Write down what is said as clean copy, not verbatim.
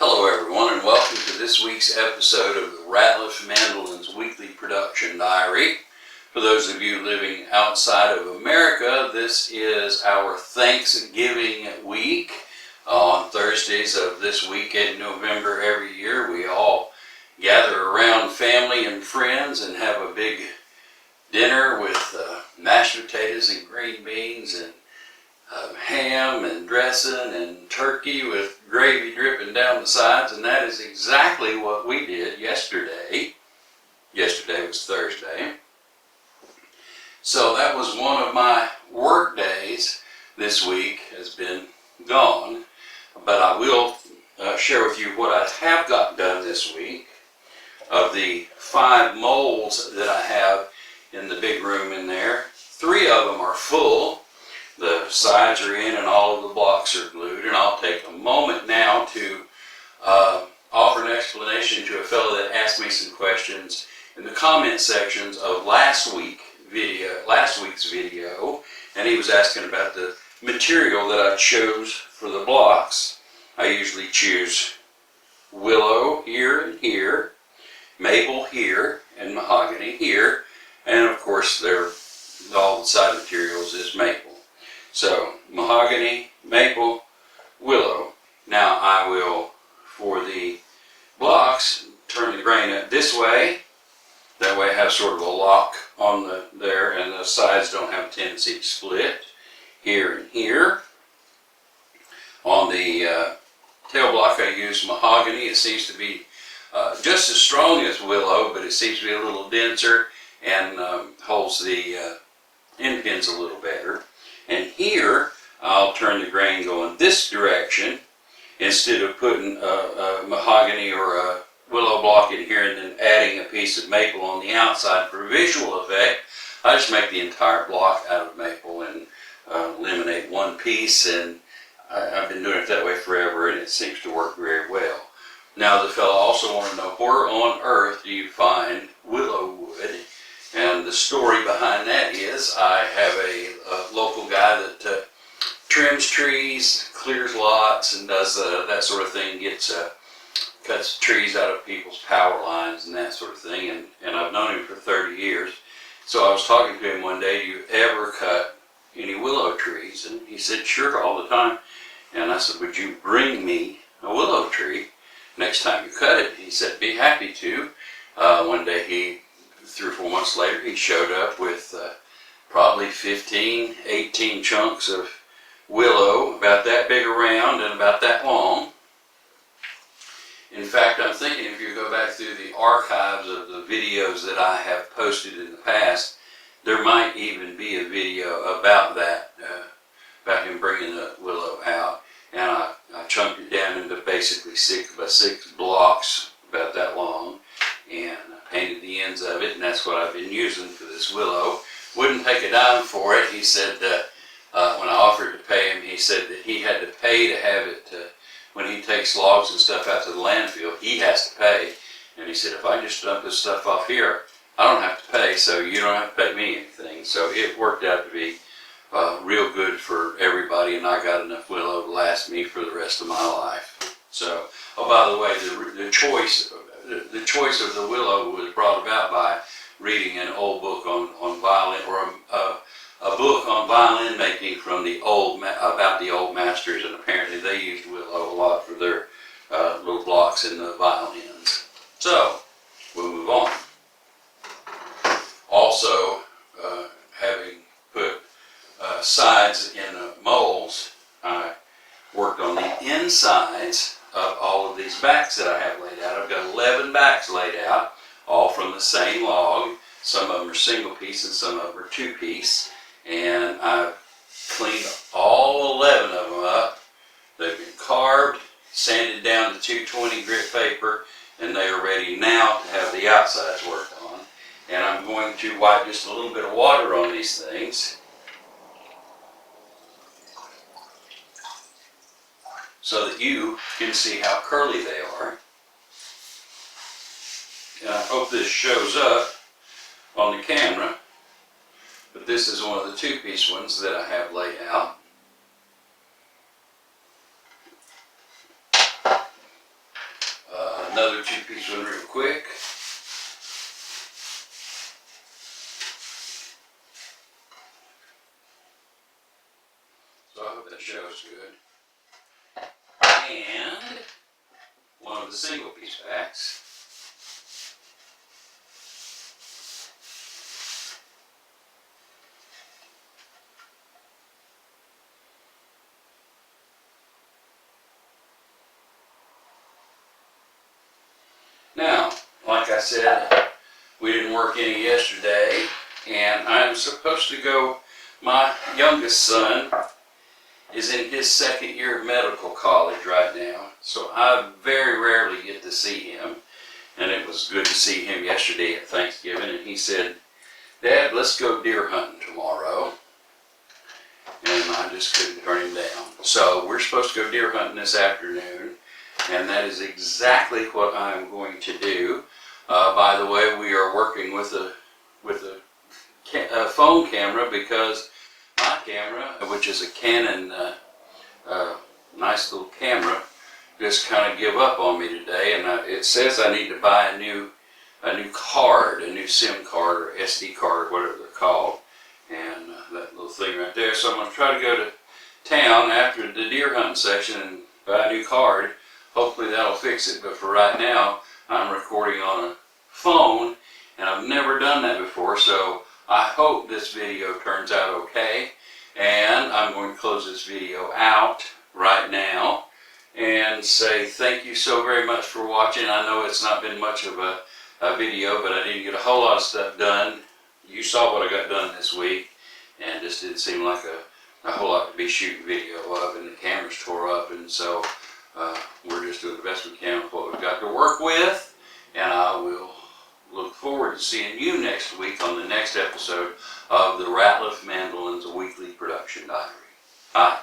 Hello everyone, and welcome to this week's episode of the Ratliff Mandolins Weekly Production Diary. For those of you living outside of America, this is our Thanksgiving week. On Thursdays of this week in November every year, we all gather around family and friends and have a big dinner with mashed potatoes and green beans and ham and dressing and turkey with gravy dripping down the sides, and that is exactly what we did yesterday. Yesterday was Thursday. So that was one of my work days this week has been gone, but I will share with you what I have got done this week. Of the 5 molds that I have in the big room in there, 3 of them are full. The sides are in and all of the blocks are glued, and I'll take a moment now to offer an explanation to a fellow that asked me some questions in the comment sections of last week's video, and he was asking about the material that I chose for the blocks. I usually choose willow here and here, maple here, and mahogany here, and of course all the side materials is maple. So, mahogany, maple, willow. Now I will, for the blocks, turn the grain up this way. That way I have sort of a lock on there, and the sides don't have a tendency to split. Here and here. On the tail block I use mahogany. It seems to be just as strong as willow, but it seems to be a little denser and holds the end pins a little better. And here, I'll turn the grain going this direction instead of putting a mahogany or a willow block in here and then adding a piece of maple on the outside for visual effect. I just make the entire block out of maple and eliminate one piece, and I've been doing it that way forever, and it seems to work very well. Now, the fellow also wanted to know, where on earth do you find willow wood? And the story behind that is I have a local guy that trims trees, clears lots, and does that sort of thing, cuts trees out of people's power lines and that sort of thing, and I've known him for 30 years. So I was talking to him one day, do you ever cut any willow trees? And he said, sure, all the time. And I said, would you bring me a willow tree next time you cut it? He said, be happy to. One day 3 or 4 months later, he showed up with probably 15, 18 chunks of willow, about that big around and about that long. In fact, I'm thinking if you go back through the archives of the videos that I have posted in the past, there might even be a video about that, about him bringing the willow out. And I chunked it down into basically 6 by 6 blocks, about that long, and painted the ends of it, and that's what I've been using for this willow. Wouldn't take a dime for it. He said when I offered to pay him, he said that he had to pay to have it, when he takes logs and stuff out to the landfill, he has to pay. And he said, if I just dump this stuff off here, I don't have to pay, so you don't have to pay me anything. So it worked out to be real good for everybody, and I got enough willow to last me for the rest of my life. So, oh, by the way, the choice of the willow was brought about by reading an old book on violin, or a book on violin making from about the old masters, and apparently they used willow a lot for their little blocks in the violins. So, we'll move on. Also, having put sides in molds, I worked on the insides of all of these backs that I have laid out. I've got 11 backs laid out, all from the same log. Some of them are single piece and some of them are 2-piece. And I've cleaned all 11 of them up. They've been carved, sanded down to 220 grit paper, and they are ready now to have the outsides worked on. And I'm going to wipe just a little bit of water on these things so that you can see how curly they are. And I hope this shows up on the camera, but this is one of the 2-piece ones that I have laid out. another two-piece one real quick. So I hope that shows good. And one of the single piece packs. Now, like I said, we didn't work any yesterday, and I'm supposed to go. My youngest son is in his second year of medical college right now, so I very rarely get to see him. And it was good to see him yesterday at Thanksgiving, and he said, "Dad, let's go deer hunting tomorrow." And I just couldn't turn him down. So we're supposed to go deer hunting this afternoon, and that is exactly what I'm going to do. By the way, we are working with a phone camera because my camera, which is a Canon, nice little camera, just kind of give up on me today, and it says I need to buy a new card, a new SIM card or SD card, whatever they're called, and that little thing right there. So I'm going to try to go to town after the deer hunting section and buy a new card. Hopefully that'll fix it, but for right now, I'm recording on a phone, and I've never done that before, so I hope this video turns out okay. And I'm going to close this video out right now and say thank you so very much for watching. I know it's not been much of a video, but I didn't get a whole lot of stuff done. You saw what I got done this week, and just didn't seem like a whole lot to be shooting video of, and the camera's tore up, and so we're just doing the best we can with what we've got to work with, and I will look forward to seeing you next week on the next episode of the Ratliff Mandolins Weekly Production Diary. Bye.